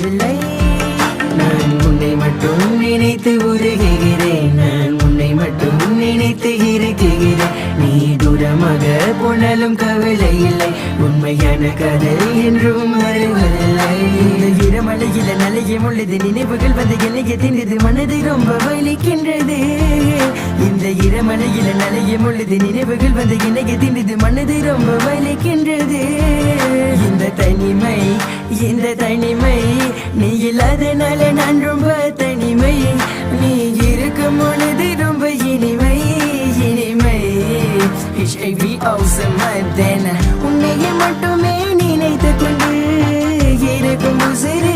வருவதில்லை. நான் உன்னை மட்டும் நினைத்து உருகுகிறேன், நான் உன்னை மட்டும் நினைத்து இருக்குகிறேன். நீ தூரமாக போனாலும் கவலை இல்லை, உண்மையான காதல் என்றும் வருவதில்லை. இரமலையில நலையம் உள்ளது, நினைவுகள் வந்து என்னைய தின்றது, மனது ரொம்ப வலிக்கின்றது. இந்த இரமலையில நலையம் உள்ளது, நினைவுகள் வந்து என்னைய தின்றது, மனது ரொம்ப வலிக்கின்றது. இந்த தனிமை நீ இல்லாதனால நான் ரொம்ப தனிமை. நீ இருக்கும் பொழுது ரொம்ப இனிமை. HIV அவசரமாய் உன்னையே மட்டுமே நினைத்து கொண்டு இருக்கும் உசிறு